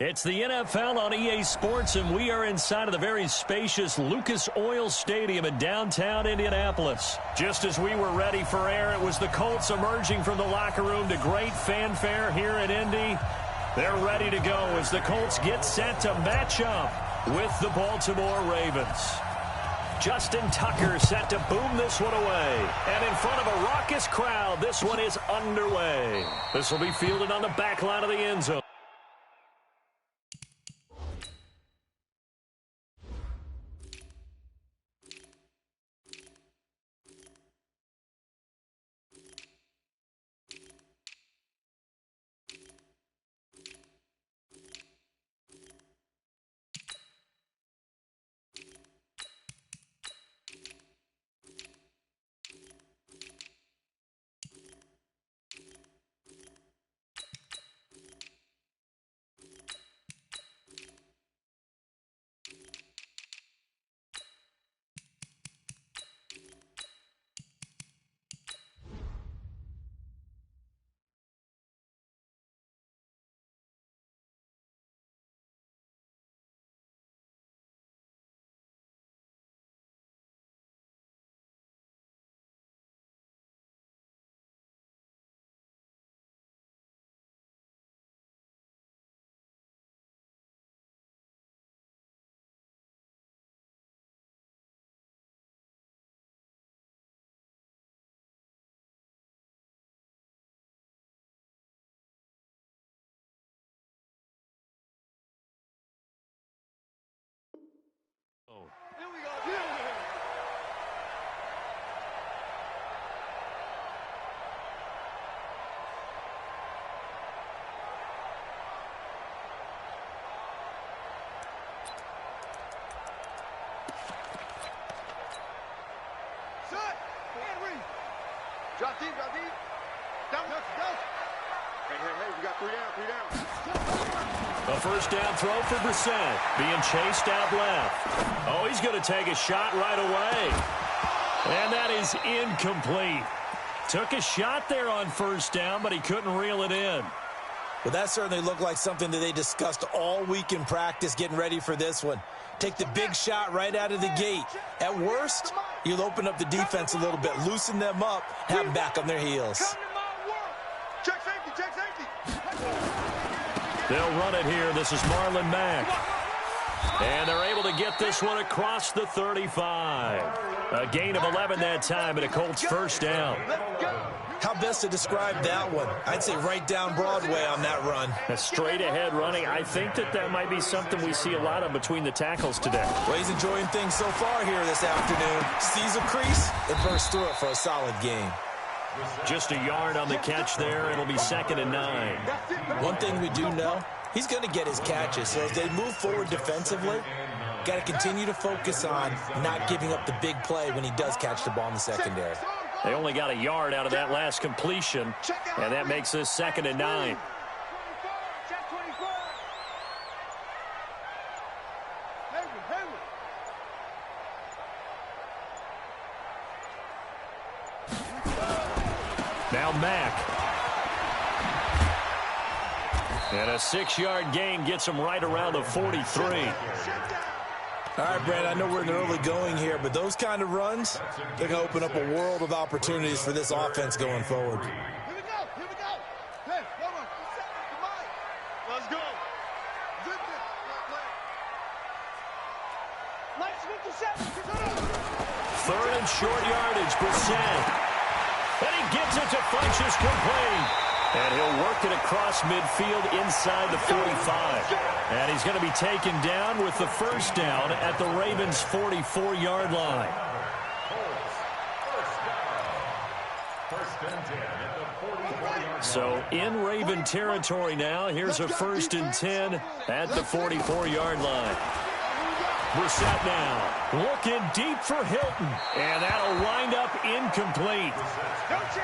It's the NFL on EA Sports, and we are inside of the very spacious Lucas Oil Stadium in downtown Indianapolis. Just as we were ready for air, it was the Colts emerging from the locker room to great fanfare here in Indy. They're ready to go as the Colts get set to match up with the Baltimore Ravens. Justin Tucker set to boom this one away. And in front of a raucous crowd, this one is underway. This will be fielded on the back line of the end zone. Here we go. Yeah. Set. And read. Drop deep, drop deep. Down, go. Hey, we got three down. A first down throw for Brissett, being chased out left. Oh, he's going to take a shot right away. And that is incomplete. Took a shot there on first down, but he couldn't reel it in. Well, that certainly looked like something that they discussed all week in practice getting ready for this one. Take the big shot right out of the gate. At worst, you'll open up the defense a little bit, loosen them up, have them back on their heels. Check safety. They'll run it here. This is Marlon Mack. And they're able to get this one across the 35. A gain of 11 that time, and a Colts first down. How best to describe that one? I'd say right down Broadway on that run. A straight-ahead running. I think that might be something we see a lot of between the tackles today. Well, he's enjoying things so far here this afternoon. Sees a crease and bursts through it for a solid gain. Just a yard on the catch there. It'll be 2nd and 9. One thing we do know, he's going to get his catches. So as they move forward defensively, got to continue to focus on not giving up the big play when he does catch the ball in the secondary. They only got a yard out of that last completion, and that makes this 2nd and 9. Now Mack. And a 6-yard gain gets him right around the 43. All right, Brad, I know we're in the early going here, but those kind of runs, they're going to open up a world of opportunities for this offense going forward. Here we go. Hey, let's go. Third and short yardage, Brissett. And he gets it to Funchess complete. And he'll work it across midfield inside the 45. And he's going to be taken down with the first down at the Ravens' 44-yard line. So in Raven territory now. Here's a 1st and 10 at the 44-yard line. Brissett now looking deep for Hilton, and that'll wind up incomplete.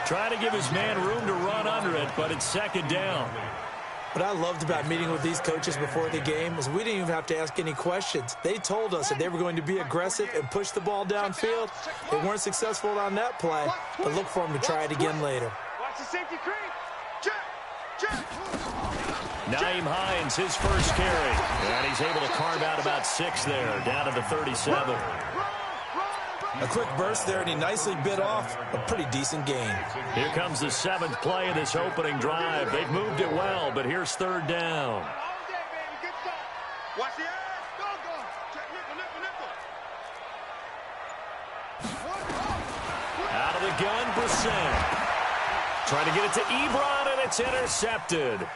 Trying to give his man room to run under it, but it's 2nd down. What I loved about meeting with these coaches before the game is we didn't even have to ask any questions. They told us that they were going to be aggressive and push the ball downfield. They weren't successful on that play, but look for them to try it again later. Watch the safety creep. Check. Naeem Hines, his first carry. And he's able to carve out about 6 there, down to the 37. A quick burst there, and he nicely bit off a pretty decent gain. Here comes the 7th play of this opening drive. They've moved it well, but here's 3rd down. Watch the ass. Go. Check nickel. Out of the gun, Brissett. Trying to get it to Ebron, and it's intercepted.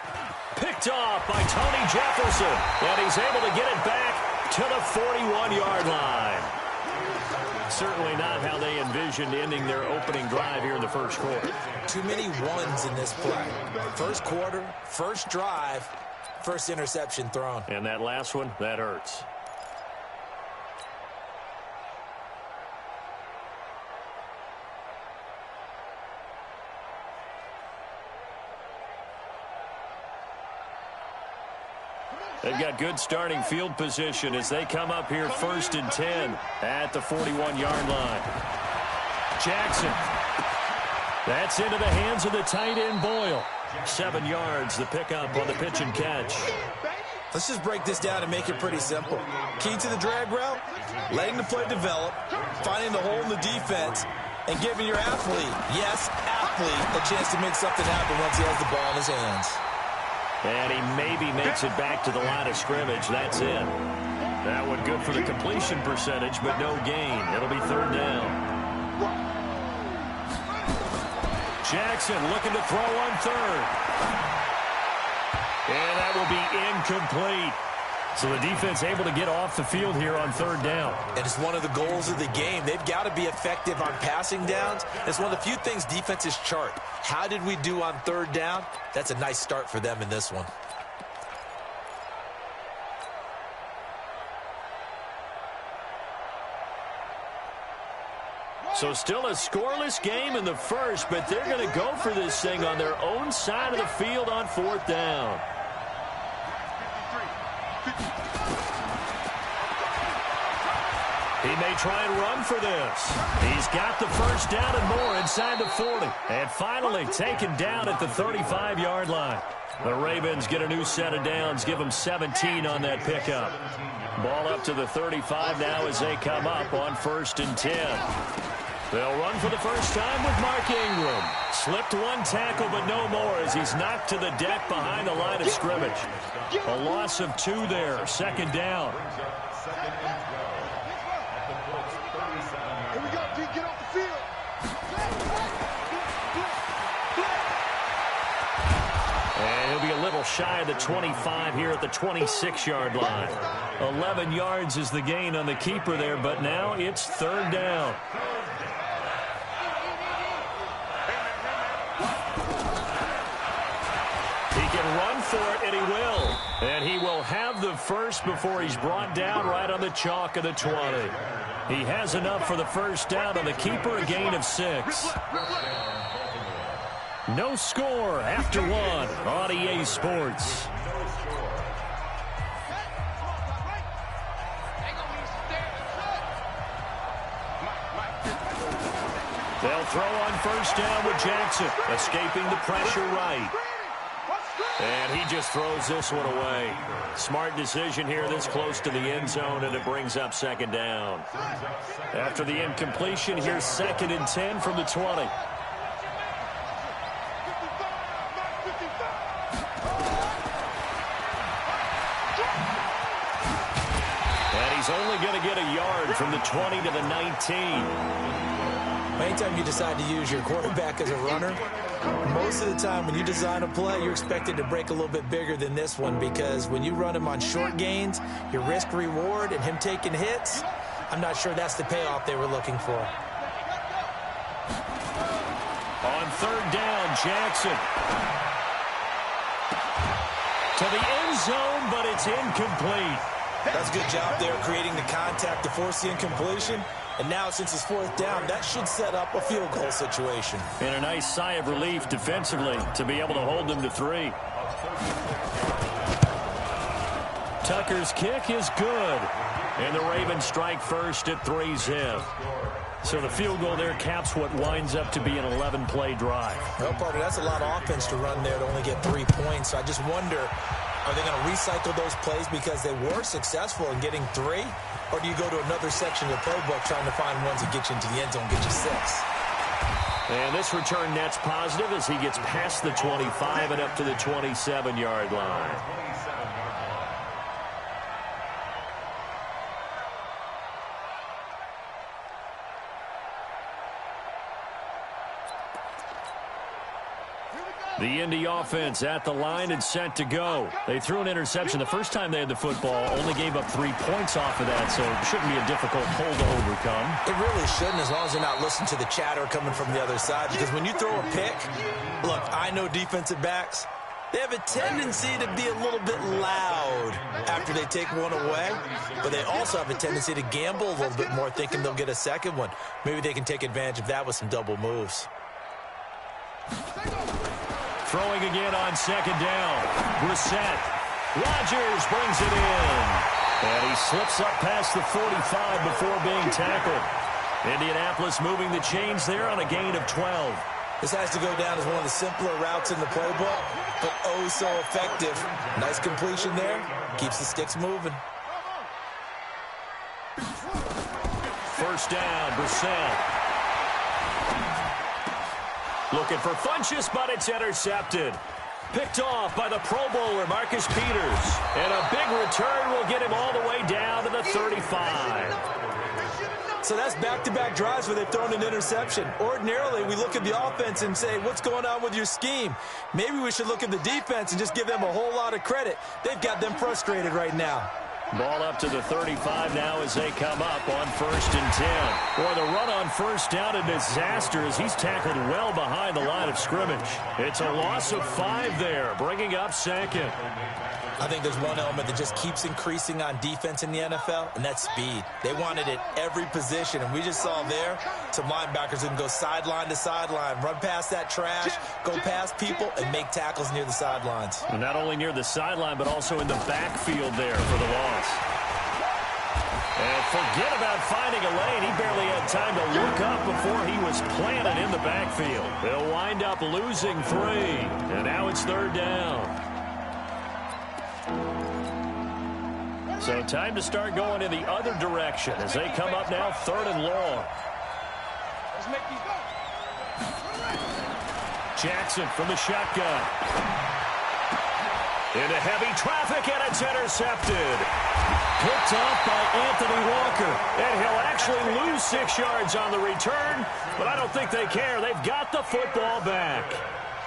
Picked off by Tony Jefferson, and he's able to get it back to the 41-yard line. Certainly not how they envisioned ending their opening drive here in the first quarter. Too many ones in this play. First quarter, first drive, first interception thrown. And that last one, that hurts. They've got good starting field position as they come up here 1st and 10 at the 41-yard line. Jackson. That's into the hands of the tight end, Boyle. 7 yards, the pickup on the pitch and catch. Let's just break this down and make it pretty simple. Key to the drag route, letting the play develop, finding the hole in the defense, and giving your athlete, yes, athlete, a chance to make something happen once he has the ball in his hands. And he maybe makes it back to the line of scrimmage. That's it. That one good for the completion percentage, but no gain. It'll be 3rd down. Jackson looking to throw on 3rd. And that will be incomplete. So the defense able to get off the field here on 3rd down. And it's one of the goals of the game. They've got to be effective on passing downs. It's one of the few things defenses chart. How did we do on 3rd down? That's a nice start for them in this one. So still a scoreless game in the first, but they're going to go for this thing on their own side of the field on 4th down. He may try and run for this. He's got the first down and more inside the 40. And finally taken down at the 35-yard line. The Ravens get a new set of downs, give them 17 on that pickup. Ball up to the 35 now as they come up on 1st and 10. They'll run for the first time with Mark Ingram. Slipped one tackle, but no more as he's knocked to the deck behind the line of scrimmage. A loss of 2 there, 2nd down. Here we go, D, get off the field. And he'll be a little shy of the 25 here at the 26-yard line. 11 yards is the gain on the keeper there, but now it's 3rd down. He can run for it, and he will. And he will have the first before he's brought down right on the chalk of the 20. He has enough for the first down on the keeper, a gain of 6. No score after 1 on EA Sports. They'll throw on 1st down with Jackson, escaping the pressure right. And he just throws this one away. Smart decision here this close to the end zone, and it brings up 2nd down. After the incompletion, here's 2nd and 10 from the 20. And he's only going to get a yard from the 20 to the 19. Anytime you decide to use your quarterback as a runner, most of the time when you design a play, you're expected to break a little bit bigger than this one, because when you run him on short gains, your risk reward and him taking hits, I'm not sure that's the payoff they were looking for. On 3rd down, Jackson. To the end zone, but it's incomplete. That's a good job there creating the contact to force the incompletion. And now, since it's 4th down, that should set up a field goal situation. And a nice sigh of relief defensively to be able to hold them to 3. Tucker's kick is good. And the Ravens strike first at 3-zip. So the field goal there caps what winds up to be an 11-play drive. Well, partner, that's a lot of offense to run there to only get 3 points. So I just wonder Are they going to recycle those plays because they were successful in getting 3? Or do you go to another section of the playbook trying to find ones that get you into the end zone, get you 6? And this return net's positive as he gets past the 25 and up to the 27-yard line. The Indy offense at the line and set to go. They threw an interception the first time they had the football, only gave up 3 points off of that, so it shouldn't be a difficult hole to overcome. It really shouldn't, as long as they're not listening to the chatter coming from the other side, because when you throw a pick, look, I know defensive backs, they have a tendency to be a little bit loud after they take one away, but they also have a tendency to gamble a little bit more, thinking they'll get a second one. Maybe they can take advantage of that with some double moves. Throwing again on second down. Brissett. Rodgers brings it in. And he slips up past the 45 before being tackled. Indianapolis moving the chains there on a gain of 12. This has to go down as one of the simpler routes in the playbook, but oh so effective. Nice completion there. Keeps the sticks moving. First down, Brissett. Looking for Funchess, but it's intercepted. Picked off by the Pro Bowler, Marcus Peters. And a big return will get him all the way down to the 35. So that's back-to-back drives where they've thrown an interception. Ordinarily, we look at the offense and say, what's going on with your scheme? Maybe we should look at the defense and just give them a whole lot of credit. They've got them frustrated right now. Ball up to the 35 now as they come up on 1st and 10. Boy, the run on first down, a disaster as he's tackled well behind the line of scrimmage. It's a loss of 5 there, bringing up 2nd. I think there's one element that just keeps increasing on defense in the NFL, and that's speed. They want it at every position, and we just saw there some linebackers who can go sideline to sideline, run past that trash, go past people, and make tackles near the sidelines. And not only near the sideline, but also in the backfield there for the loss. And forget about finding a lane. He barely had time to look up before he was planted in the backfield. They'll wind up losing 3, and now it's 3rd down. So time to start going in the other direction as they come up now 3rd and long. Jackson from the shotgun. Into heavy traffic, and it's intercepted. Picked off by Anthony Walker. And he'll actually lose 6 yards on the return, but I don't think they care. They've got the football back.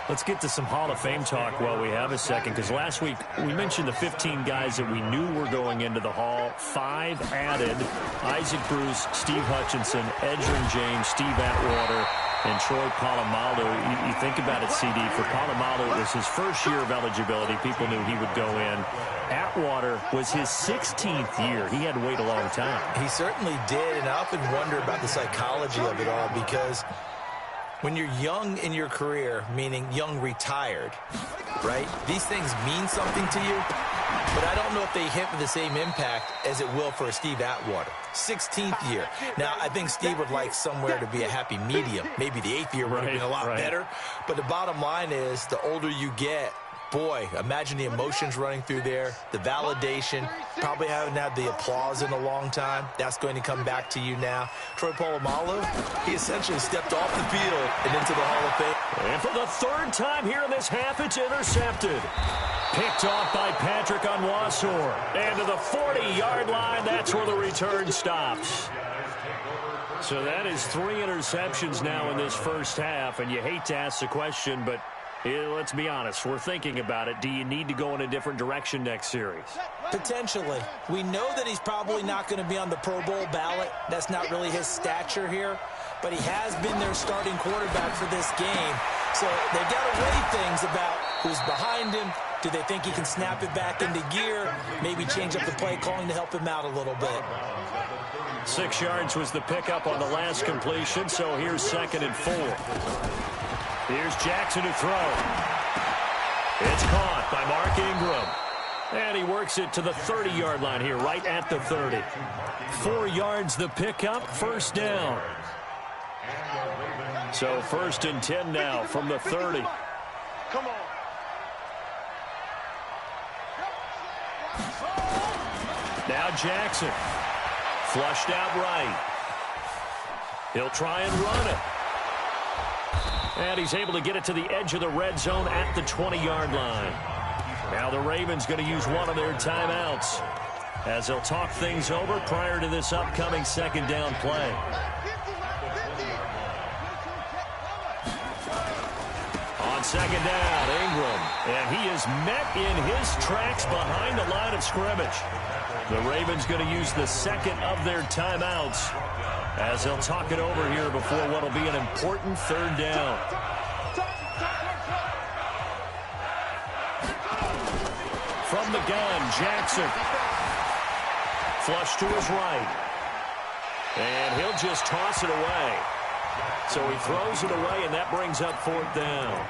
Let's get to some Hall of Fame talk while we have a second, because last week we mentioned the 15 guys that we knew were going into the Hall. 5 added: Isaac Bruce, Steve Hutchinson, Edgerrin James, Steve Atwater, and Troy Polamalu. You think about it, CD. For Polamalu, it was his first year of eligibility. People knew he would go in. Atwater was his 16th year. He had to wait a long time. He certainly did, and I often wonder about the psychology of it all, because when you're young in your career, meaning young retired, right, these things mean something to you, but I don't know if they hit with the same impact as it will for a Steve Atwater. 16th year. Now, I think Steve would like somewhere to be a happy medium. Maybe the 8th year would have been a lot better. But the bottom line is, the older you get, boy, imagine the emotions running through there, the validation, probably haven't had the applause in a long time. That's going to come back to you now. Troy Polamalu, he essentially stepped off the field and into the Hall of Fame. And for the 3rd time here in this half, it's intercepted. Picked off by Patrick Onwuasor. And to the 40-yard line, that's where the return stops. So that is 3 interceptions now in this first half, and you hate to ask the question, but let's be honest, we're thinking about it. Do you need to go in a different direction next series? Potentially. We know that he's probably not going to be on the Pro Bowl ballot. That's not really his stature here. But he has been their starting quarterback for this game. So they've got to weigh things about who's behind him. Do they think he can snap it back into gear? Maybe change up the play calling to help him out a little bit. 6 yards was the pickup on the last completion, so here's 2nd and 4. Here's Jackson to throw. It's caught by Mark Ingram. And he works it to the 30-yard line here, right at the 30. 4 yards the pickup, 1st down. So 1st and 10 now from the 30. Come on. Now Jackson. Flushed out right. He'll try and run it. And he's able to get it to the edge of the red zone at the 20-yard line. Now the Ravens going to use one of their timeouts as they'll talk things over prior to this upcoming second down play. On second down, Ingram. And he is met in his tracks behind the line of scrimmage. The Ravens going to use the second of their timeouts as they'll talk it over here before what will be an important third down. From the gun, Jackson. Flush to his right. And he'll just toss it away. So he throws it away, and that brings up fourth down.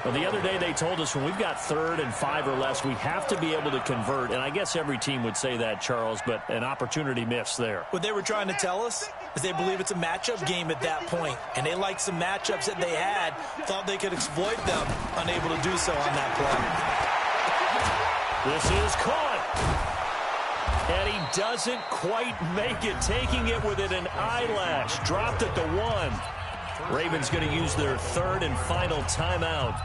Well, the other day they told us when we've got 3rd and 5 or less, we have to be able to convert. And I guess every team would say that, Charles, but an opportunity missed there. What they were trying to tell us is they believe it's a matchup game at that point. And they liked some matchups that they had, thought they could exploit them, unable to do so on that play. This is caught. And he doesn't quite make it, taking it within an eyelash. Dropped at the 1. Ravens going to use their 3rd and final timeout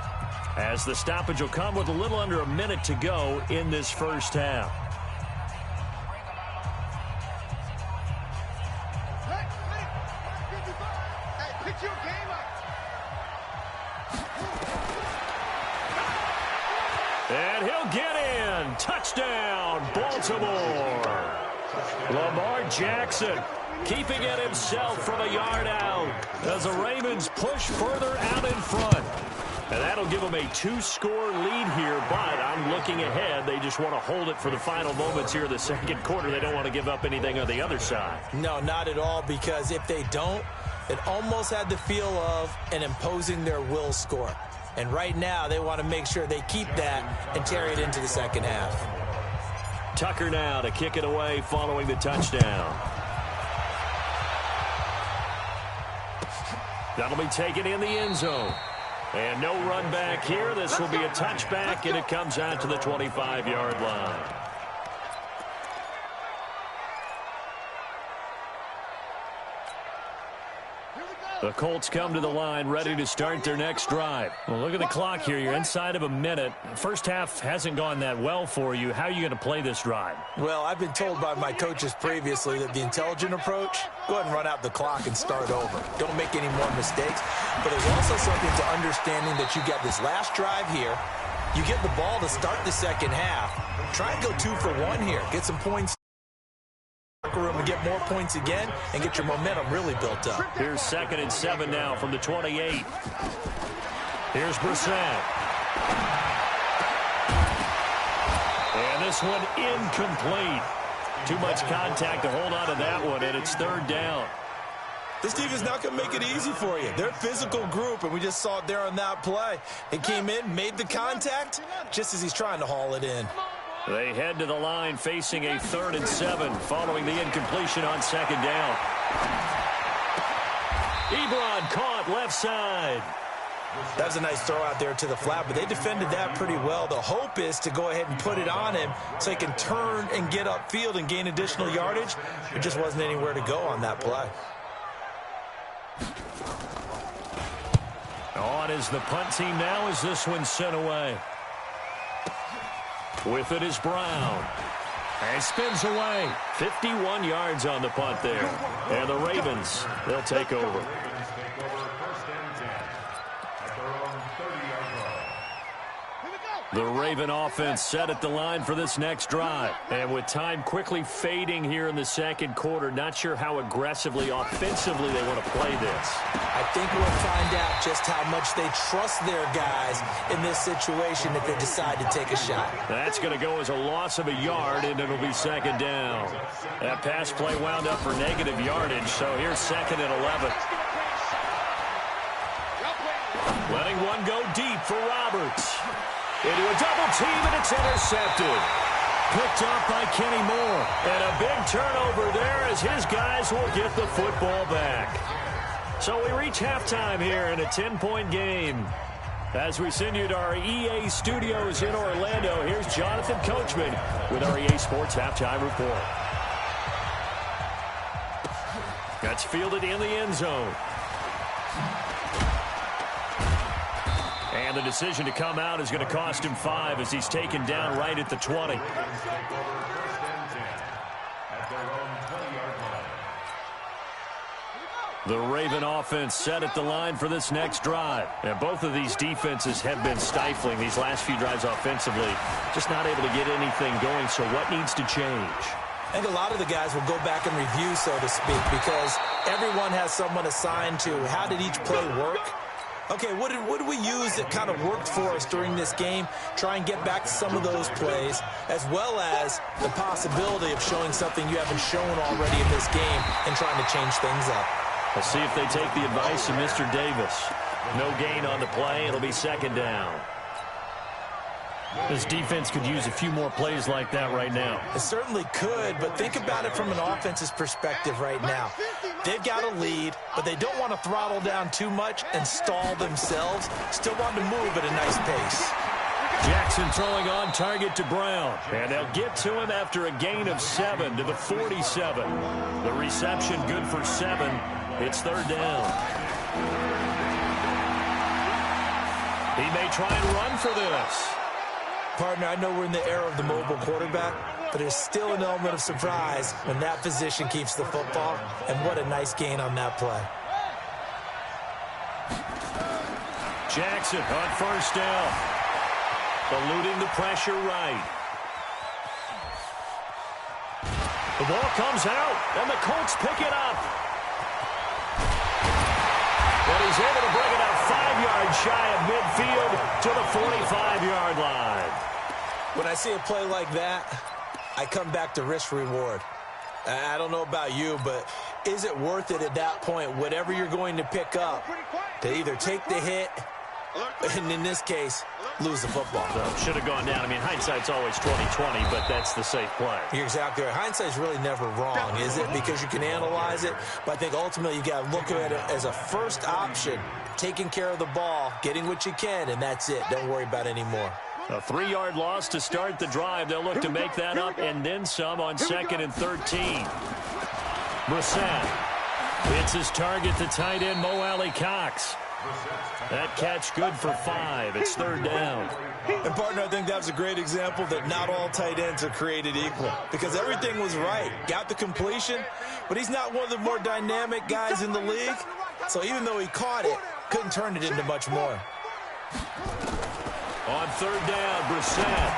as the stoppage will come with a little under a minute to go in this first half. And he'll get in. Touchdown, Baltimore. Lamar Jackson keeping it himself from a yard out as the Ravens push further out in front. And that'll give them a 2-score lead here, but I'm looking ahead. They just want to hold it for the final moments here in the second quarter. They don't want to give up anything on the other side. No, not at all, because if they don't, it almost had the feel of an imposing their will score. And right now, they want to make sure they keep that and carry it into the second half. Tucker now to kick it away following the touchdown. That'll be taken in the end zone. And no run back here. This will be a touchback, and it comes out to the 25-yard line. The Colts come to the line ready to start their next drive. Well, look at the clock here. You're inside of a minute. First half hasn't gone that well for you. How are you going to play this drive? Well, I've been told by my coaches previously that the intelligent approach, go ahead and run out the clock and start over. Don't make any more mistakes. But there's also something to understanding that you got this last drive here. You get the ball to start the second half. Try and go 2 for 1 here. Get some points. Room and get more points again and get your momentum really built up. Here's 2nd and 7 now from the 28. Here's Brissett. And this one incomplete. Too much contact to hold on to that one, and it's 3rd down. This team is not going to make it easy for you. They're a physical group, and we just saw it there on that play. It came in, made the contact, just as he's trying to haul it in. They head to the line facing a 3rd and 7 following the incompletion on 2nd down. Ebron caught left side. That was a nice throw out there to the flat, but they defended that pretty well. The hope is to go ahead and put it on him so he can turn and get upfield and gain additional yardage. There just wasn't anywhere to go on that play. On is the punt team now as this one's sent away. With it is Brown. And spins away. 51 yards on the punt there. And the Ravens, they'll take over. The Raven offense set at the line for this next drive. And with time quickly fading here in the second quarter, not sure how aggressively, offensively they want to play this. I think we'll find out just how much they trust their guys in this situation if they decide to take a shot. That's going to go as a loss of a yard, and it'll be 2nd down. That pass play wound up for negative yardage, so here's 2nd and 11. Letting one go deep for Roberts. Into a double team, and it's intercepted. Picked off by Kenny Moore. And a big turnover there as his guys will get the football back. So we reach halftime here in a 10-point game. As we send you to our EA studios in Orlando, here's Jonathan Coachman with our EA Sports Halftime Report. That's fielded in the end zone. And the decision to come out is going to cost him 5 as he's taken down right at the 20. The Raven offense set at the line for this next drive. And both of these defenses have been stifling these last few drives offensively. Just not able to get anything going, so what needs to change? I think a lot of the guys will go back and review, so to speak, because everyone has someone assigned to how did each play work. Okay, what did we use that kind of worked for us during this game? Try and get back to some of those plays, as well as the possibility of showing something you haven't shown already in this game and trying to change things up. Let's see if they take the advice of Mr. Davis. No gain on the play. It'll be second down. This defense could use a few more plays like that right now. It certainly could, but think about it from an offense's perspective right now. They've got a lead, but they don't want to throttle down too much and stall themselves. Still want to move at a nice pace. Jackson throwing on target to Brown. And they'll get to him after a gain of 7 to the 47. The reception good for 7. It's third down. He may try and run for this. Partner, I know we're in the era of the mobile quarterback, but there's still an element of surprise when that position keeps the football, and what a nice gain on that play. Jackson on first down. Eluding the pressure right. The ball comes out, and the Colts pick it up. But he's able to bring it up 5 yards shy of midfield to the 45-yard line. When I see a play like that, I come back to risk-reward. I don't know about you, but is it worth it at that point, whatever you're going to pick up, to either take the hit, and in this case, lose the football? Should have gone down. I mean, hindsight's always 20/20, but that's the safe play. You're exactly right. Hindsight's really never wrong, is it? Because you can analyze it, but I think ultimately you got to look at it as a first option, taking care of the ball, getting what you can, and that's it. Don't worry about any more. A 3-yard loss to start the drive. They'll look to make that up and then some on 2nd and 13. Brissett hits his target, the tight end, Mo Alley-Cox. That catch good for 5. It's third down. And, partner, I think that was a great example that not all tight ends are created equal, because everything was right. Got the completion, but he's not one of the more dynamic guys in the league. So even though he caught it, couldn't turn it into much more. On third down, Brissett.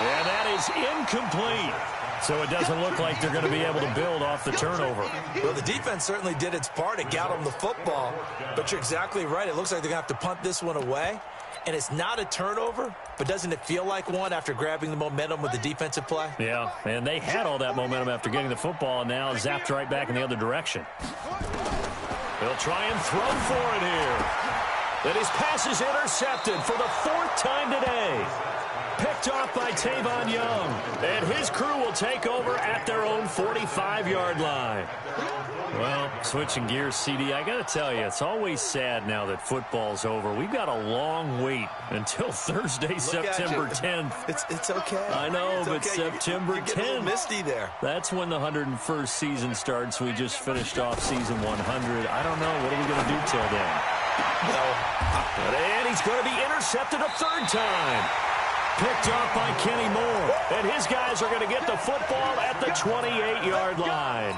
And that is incomplete. So it doesn't look like they're going to be able to build off the turnover. Well, the defense certainly did its part. It got them the football. But you're exactly right. It looks like they're going to have to punt this one away. And it's not a turnover, but doesn't it feel like one after grabbing the momentum with the defensive play? Yeah, and they had all that momentum after getting the football, and now zapped right back in the other direction. They'll try and throw for it here. And his pass is intercepted for the 4th time today. Picked off by Tavon Young. And his crew will take over at their own 45-yard line. Well, switching gears, CD, I got to tell you, it's always sad now that football's over. We've got a long wait until Thursday, September 10th. It's okay. I know, but okay. September 10th. You're getting a little misty there. That's when the 101st season starts. We just finished off season 100. I don't know. What are we going to do till then? And he's going to be intercepted a 3rd time. Picked off by Kenny Moore. And his guys are going to get the football at the 28-yard line.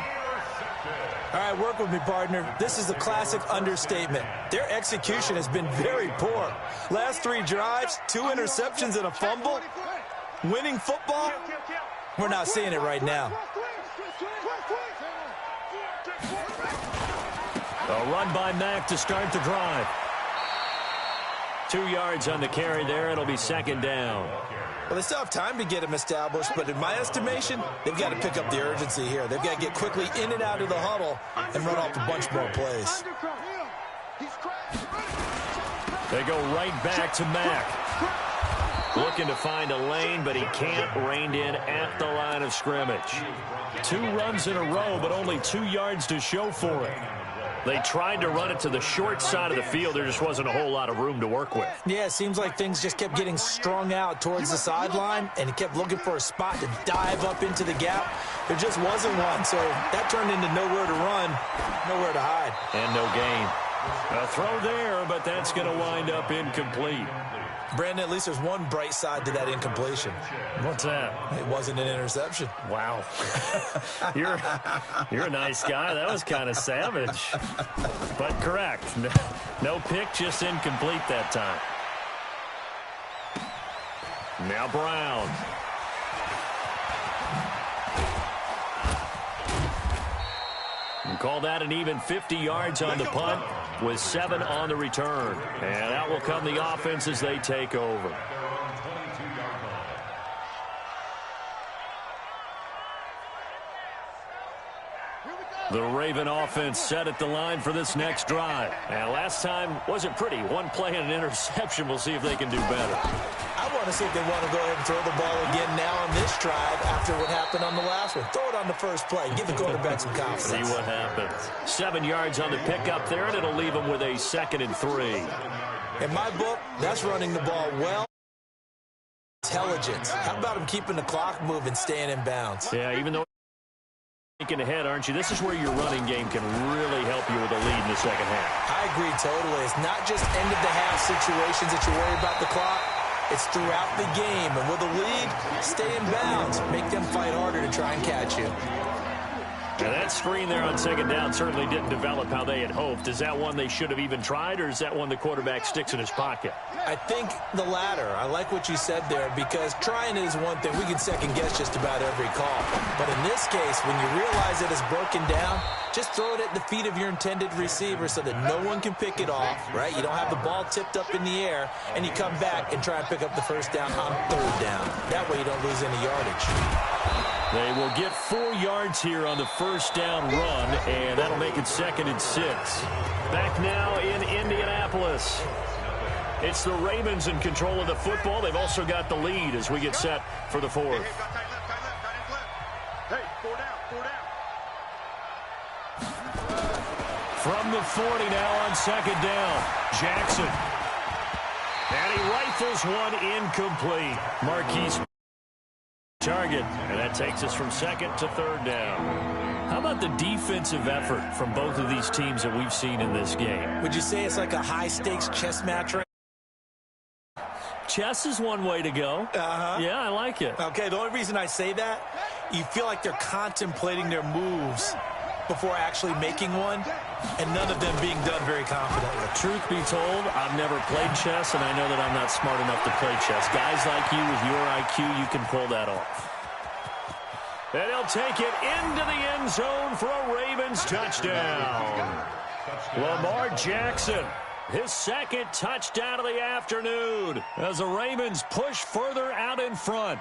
All right, work with me, partner. This is a classic understatement. Their execution has been very poor. Last 3 drives, 2 interceptions and a fumble. Winning football? We're not seeing it right now. A run by Mack to start the drive. 2 yards on the carry there. It'll be second down. Well, they still have time to get him established, but in my estimation, they've got to pick up the urgency here. They've got to get quickly in and out of the huddle and run off a bunch more plays. They go right back to Mack. Looking to find a lane, but he can't. Reined in at the line of scrimmage. 2 runs in a row, but only 2 yards to show for it. They tried to run it to the short side of the field. There just wasn't a whole lot of room to work with. Yeah, it seems like things just kept getting strung out towards the sideline, and he kept looking for a spot to dive up into the gap. There just wasn't one, so that turned into nowhere to run, nowhere to hide. And no gain. A throw there, but that's going to wind up incomplete. Brandon, at least there's one bright side to that incompletion. What's that? It wasn't an interception. Wow. You're a nice guy. That was kind of savage. But correct. No pick, just incomplete that time. Now Brown. And call that an even 50 yards on the punt with 7 on the return. And that will come the offense as they take over. The Raven offense set at the line for this next drive. And last time wasn't pretty. One play and an interception. We'll see if they can do better. I want to see if they want to go ahead and throw the ball again now on this drive after what happened on the last one. Throw it on the first play. Give the quarterback some confidence. See what happens. 7 yards on the pickup there, and it'll leave them with a 2nd and 3. In my book, that's running the ball well. Intelligence. How about him keeping the clock moving, staying in bounds? Yeah, even though thinking ahead, aren't you? This is where your running game can really help you with a lead in the second half. I agree totally. It's not just end-of-the-half situations that you worry about the clock. It's throughout the game. And with a lead, stay in bounds. Make them fight harder to try and catch you. Now that screen there on 2nd down certainly didn't develop how they had hoped. Is that one they should have even tried, or is that one the quarterback sticks in his pocket? I think the latter. I like what you said there, because trying it is one thing. We can second-guess just about every call. But in this case, when you realize that it's broken down, just throw it at the feet of your intended receiver so that no one can pick it off, right? You don't have the ball tipped up in the air, and you come back and try and pick up the first down on 3rd down. That way you don't lose any yardage. They will get 4 yards here on the first down run, and that'll make it 2nd and 6. Back now in Indianapolis. It's the Ravens in control of the football. They've also got the lead as we get set for the 4th. Hey, 4 down. From the 40 now on 2nd down. Jackson. And he rifles one incomplete. Marquise target, and that takes us from 2nd to 3rd down. How about the defensive effort from both of these teams that we've seen in this game? Would you say it's like a high-stakes chess match? Chess is one way to go. Yeah, I like it. Okay, the only reason I say that, you feel like they're contemplating their moves before actually making one, and none of them being done very confidently. Truth be told, I've never played chess, and I know that I'm not smart enough to play chess. Guys like you with your IQ, you can pull that off. And he'll take it into the end zone for a Ravens touchdown. Lamar Jackson, his 2nd touchdown of the afternoon as the Ravens push further out in front.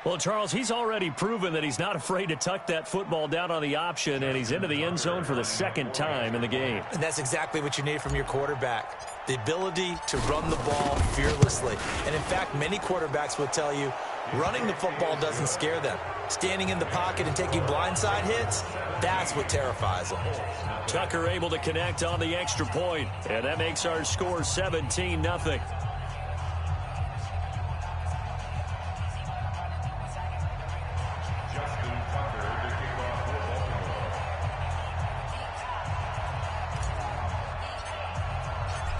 Well, Charles, he's already proven that he's not afraid to tuck that football down on the option, and he's into the end zone for the 2nd time in the game. And that's exactly what you need from your quarterback, the ability to run the ball fearlessly. And, in fact, many quarterbacks will tell you running the football doesn't scare them. Standing in the pocket and taking blindside hits, that's what terrifies them. Tucker able to connect on the extra point, and that makes our score 17-0.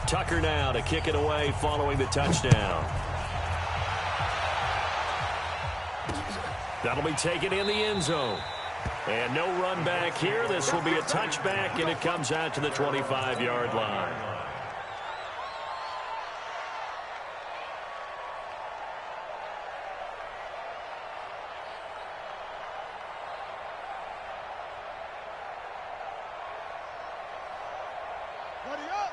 Tucker now to kick it away following the touchdown. That'll be taken in the end zone. And no run back here. This will be a touchback, and it comes out to the 25-yard line.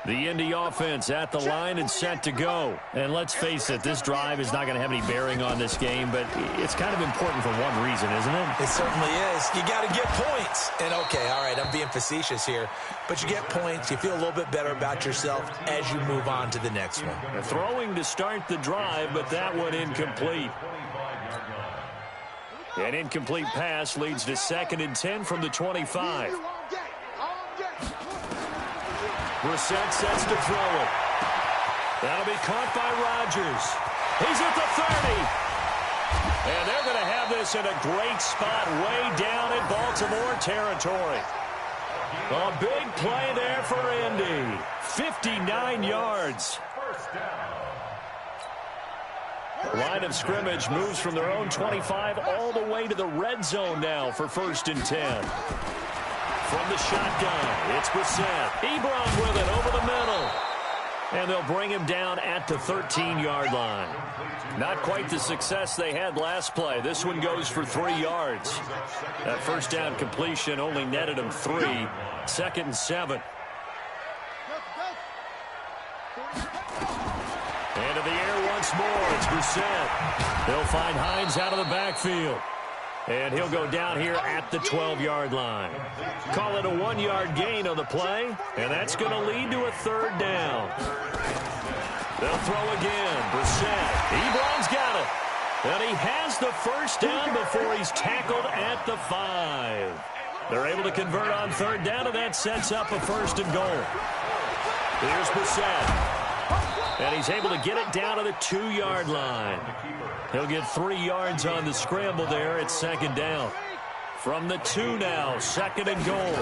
The Indy offense at the line and set to go. And let's face it, this drive is not going to have any bearing on this game, but it's kind of important for one reason, isn't it? It certainly is. You got to get points. And, okay, all right, I'm being facetious here, but you get points. You feel a little bit better about yourself as you move on to the next one. Throwing to start the drive, but that one incomplete. An incomplete pass leads to 2nd and 10 from the 25. Brissett sets to throw it. That'll be caught by Rodgers. He's at the 30. And they're going to have have this in a great spot way down in Baltimore territory. A big play there for Indy. 59 yards. Line of scrimmage moves from their own 25 all the way to the red zone now for 1st and 10. From the shotgun, it's Brissett. Ebron with it over the middle. And they'll bring him down at the 13-yard line. Not quite the success they had last play. This one goes for 3 yards. That first down completion only netted him 3. 2nd and 7. Into the air once more. It's Brissett. They'll find Hines out of the backfield. And he'll go down here at the 12-yard line. Call it a 1-yard gain on the play, and that's going to lead to a 3rd down. They'll throw again. Brissett. Ebron's got it. And he has the first down before he's tackled at the 5. They're able to convert on 3rd down, and that sets up a 1st and goal. Here's Brissett. And he's able to get it down to the 2-yard line. He'll get 3 yards on the scramble there at 2nd down. From the 2 now, 2nd and goal.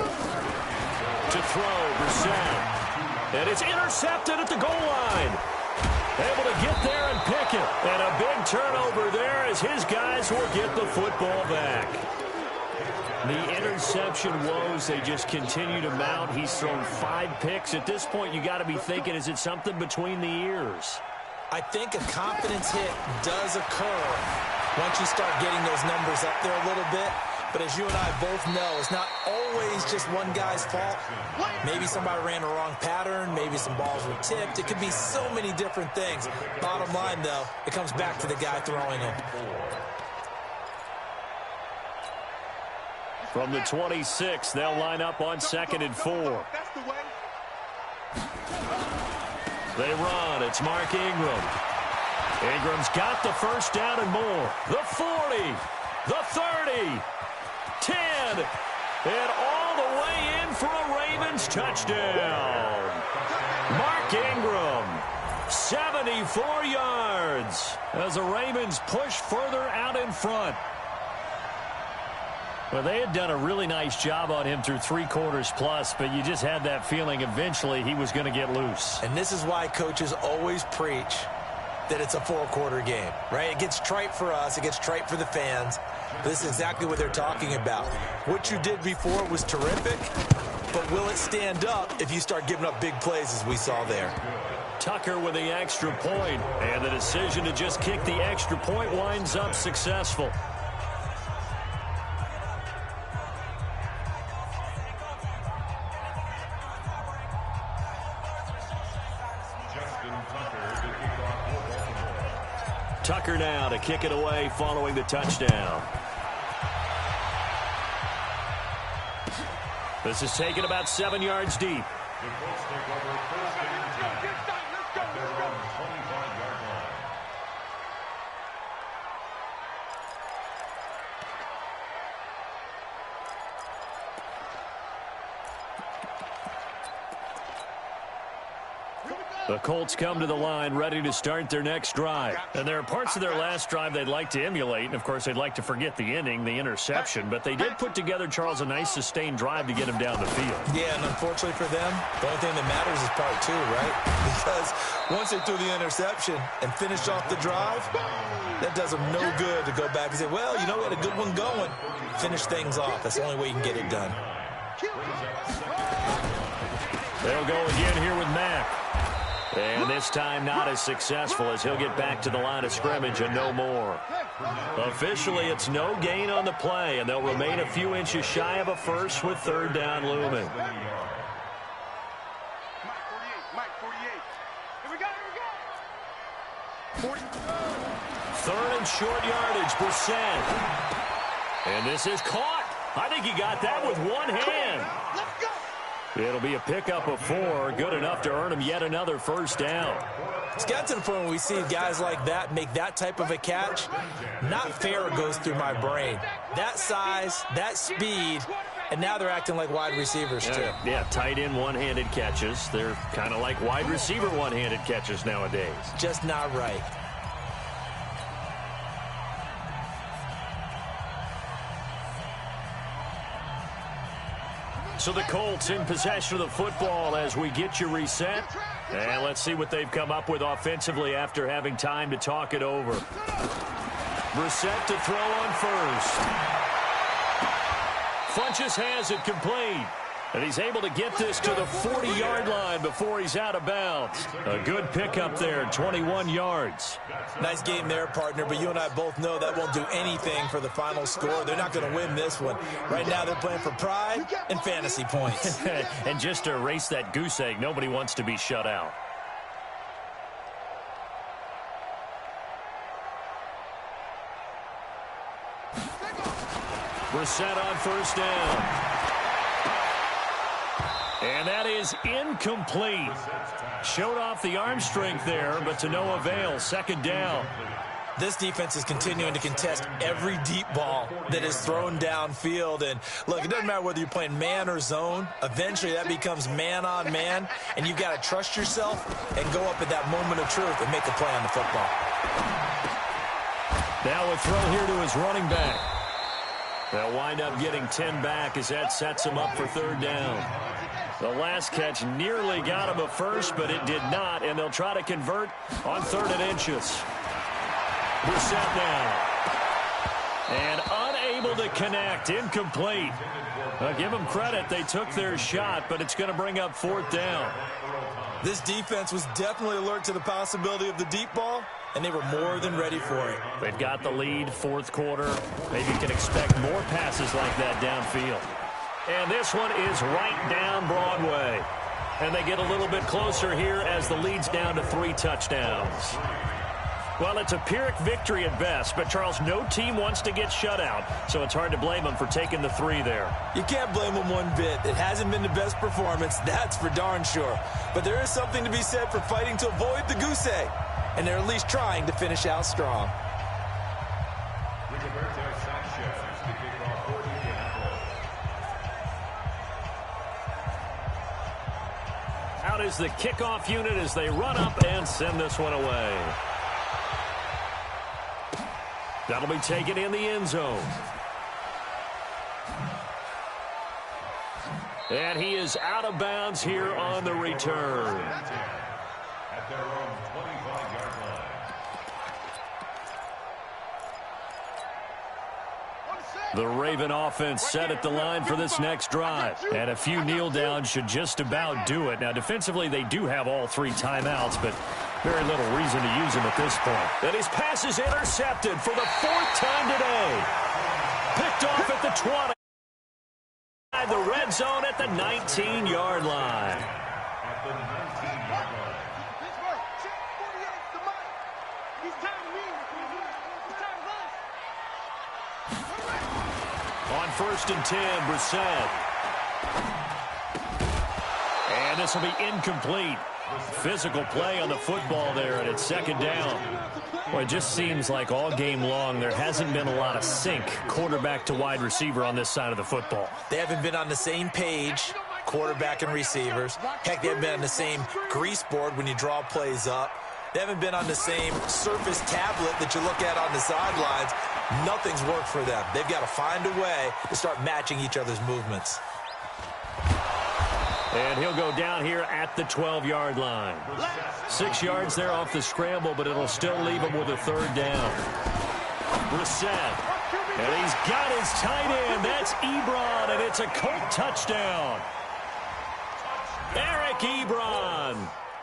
To throw, Brissett. And it's intercepted at the goal line. Able to get there and pick it. And a big turnover there as his guys will get the football back. The interception woes, they just continue to mount. He's thrown 5 picks. At this point, you got to be thinking, is it something between the ears? I think a confidence hit does occur once you start getting those numbers up there a little bit. But as you and I both know, it's not always just one guy's fault. Maybe somebody ran a wrong pattern. Maybe some balls were tipped. It could be so many different things. Bottom line, though, it comes back to the guy throwing it. From the 26, they'll line up on 2nd and 4. They run. It's Mark Ingram. Ingram's got the first down and more. The 40, the 30, 10, and all the way in for a Ravens touchdown. Mark Ingram, 74 yards as the Ravens push further out in front. Well, they had done a really nice job on him through 3 quarters plus, but you just had that feeling eventually he was going to get loose. And this is why coaches always preach that it's a 4-quarter game, right? It gets trite for us. It gets trite for the fans. But this is exactly what they're talking about. What you did before was terrific, but will it stand up if you start giving up big plays as we saw there? Tucker with the extra point, and the decision to just kick the extra point winds up successful. Tucker now to kick it away following the touchdown. This is taken about 7 yards deep. The Colts come to the line ready to start their next drive. And there are parts of their last drive they'd like to emulate. And, of course, they'd like to forget the ending, the interception. But they did put together, Charles, a nice sustained drive to get him down the field. Yeah, and unfortunately for them, the only thing that matters is part 2, right? Because once they threw the interception and finished off the drive, that does them no good to go back and say, well, you know, we had a good one going. Finish things off. That's the only way you can get it done. They'll go again here with Mack. And this time not as successful as he'll get back to the line of scrimmage and no more. Officially, it's no gain on the play, and they'll remain a few inches shy of a first with 3rd down looming. Third and short yardage, Brissett. And this is caught. I think he got that with one hand. It'll be a pickup of 4, good enough to earn him yet another first down. It's got to the point where we see guys like that make that type of a catch. Not fair goes through my brain. That size, that speed, and now they're acting like wide receivers too. Yeah, tight end one-handed catches. They're kind of like wide receiver one-handed catches nowadays. Just not right. So the Colts in possession of the football as we get you reset. And let's see what they've come up with offensively after having time to talk it over. Brissett to throw on first. Funchess has it complete. And he's able to get this to the 40-yard line before he's out of bounds. A good pickup there, 21 yards. Nice game there, partner, but you and I both know that won't do anything for the final score. They're not going to win this one. Right now they're playing for pride and fantasy points. And just to erase that goose egg, nobody wants to be shut out. Brissett on first down. And that is incomplete. Showed off the arm strength there, but to no avail. Second down. This defense is continuing to contest every deep ball that is thrown downfield. And, look, it doesn't matter whether you're playing man or zone. Eventually, that becomes man-on-man, and you've got to trust yourself and go up at that moment of truth and make a play on the football. Now a throw here to his running back. They'll wind up getting 10 back as that sets him up for third down. The last catch nearly got him a first, but it did not, and they'll try to convert on 3rd and inches. Brissett now. And unable to connect, incomplete. Give them credit, they took their shot, but it's going to bring up 4th down. This defense was definitely alert to the possibility of the deep ball, and they were more than ready for it. They've got the lead, 4th quarter. Maybe you can expect more passes like that downfield. And this one is right down Broadway. And they get a little bit closer here as the lead's down to 3 touchdowns. Well, it's a Pyrrhic victory at best, but, Charles, no team wants to get shut out, so it's hard to blame them for taking the 3 there. You can't blame them one bit. It hasn't been the best performance, that's for darn sure. But there is something to be said for fighting to avoid the goose egg, and they're at least trying to finish out strong. Out is the kickoff unit as they run up and send this one away. That'll be taken in the end zone. And he is out of bounds here on the return. At their own 25-yard line. The Raven offense set at the line for this next drive. And a few kneel downs should just about do it. Now, defensively, they do have all 3 timeouts, but very little reason to use them at this point. And his pass is intercepted for the 4th time today. Picked off at the 20. The red zone at the 19-yard line. At the 19-yard line. On 1st and 10, Brissett. And this will be incomplete. Physical play on the football there, and it's 2nd down. Well, it just seems like all game long there hasn't been a lot of sync quarterback to wide receiver on this side of the football. They haven't been on the same page, quarterback and receivers. Heck, they haven't been on the same grease board when you draw plays up. They haven't been on the same surface tablet that you look at on the sidelines. Nothing's worked for them. They've got to find a way to start matching each other's movements. And he'll go down here at the 12-yard line. 6 yards there off the scramble, but it'll still leave him with a 3rd down. Brissett. And he's got his tight end. That's Ebron, and it's a Colt touchdown. Eric Ebron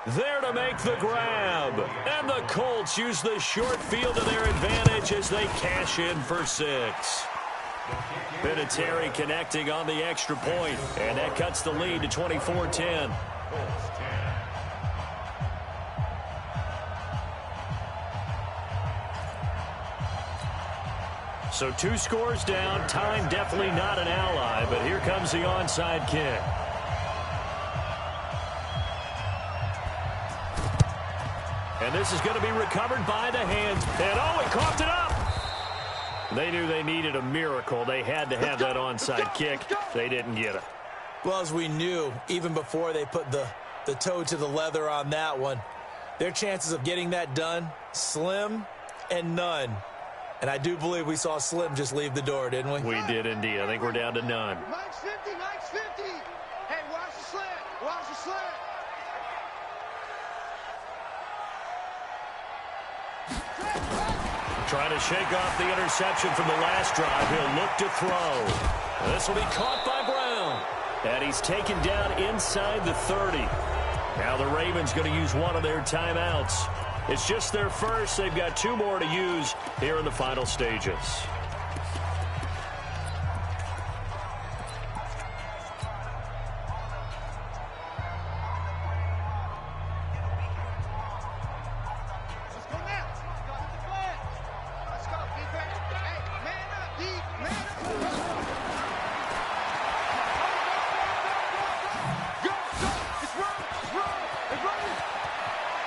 there to make the grab. And the Colts use the short field to their advantage as they cash in for 6. Vinatieri connecting on the extra point, and that cuts the lead to 24-10. So 2 scores down. Time definitely not an ally, but here comes the onside kick. And this is going to be recovered by the hands. And, oh, he coughed it up. They knew they needed a miracle. They had to have that onside kick. They didn't get it. Well, as we knew, even before they put the toe to the leather on that one, their chances of getting that done, slim and none. And I do believe we saw Slim just leave the door, didn't we? We did indeed. I think we're down to none. Max 50, Max 50. Trying to shake off the interception from the last drive. He'll look to throw. This will be caught by Brown. And he's taken down inside the 30. Now the Ravens going to use one of their timeouts. It's just their first. They've got 2 more to use here in the final stages.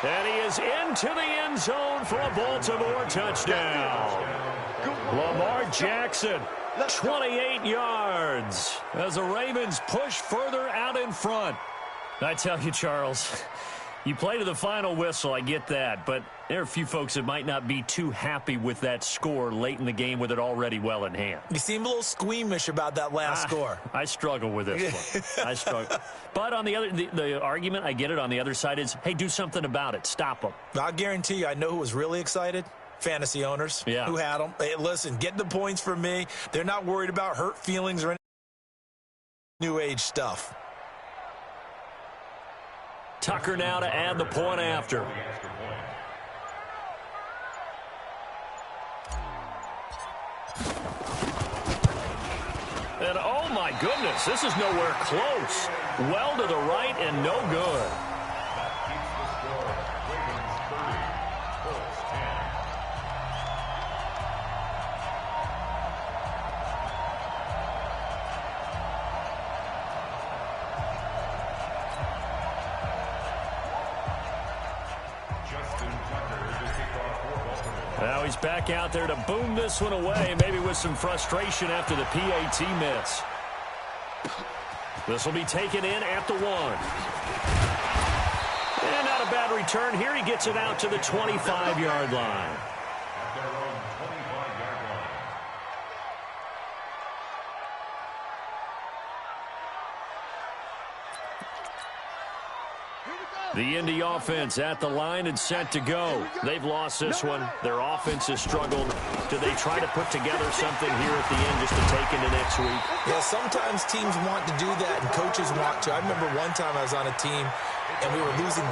And he is into the end zone for a Baltimore touchdown. Lamar Jackson, 28 yards, as the Ravens push further out in front. I tell you, Charles, you play to the final whistle, I get that, but there are a few folks that might not be too happy with that score late in the game with it already well in hand. You seem a little squeamish about that last score. I struggle with this one. I struggle. But on the argument, I get it, on the other side is, hey, do something about it. Stop them. I'll guarantee you, I know who was really excited. Fantasy owners who had them. Hey, listen, get the points for me. They're not worried about hurt feelings or any new age stuff. Tucker now to add the point after. And oh my goodness, this is nowhere close. Well to the right and no good. Now he's back out there to boom this one away, maybe with some frustration after the PAT miss. This will be taken in at the 1. And not a bad return here. He gets it out to the 25-yard line. The Indy offense at the line and set to go. They've lost this one. Their offense has struggled. Do they try to put together something here at the end just to take into next week? Yeah, sometimes teams want to do that and coaches want to. I remember one time I was on a team and we were losing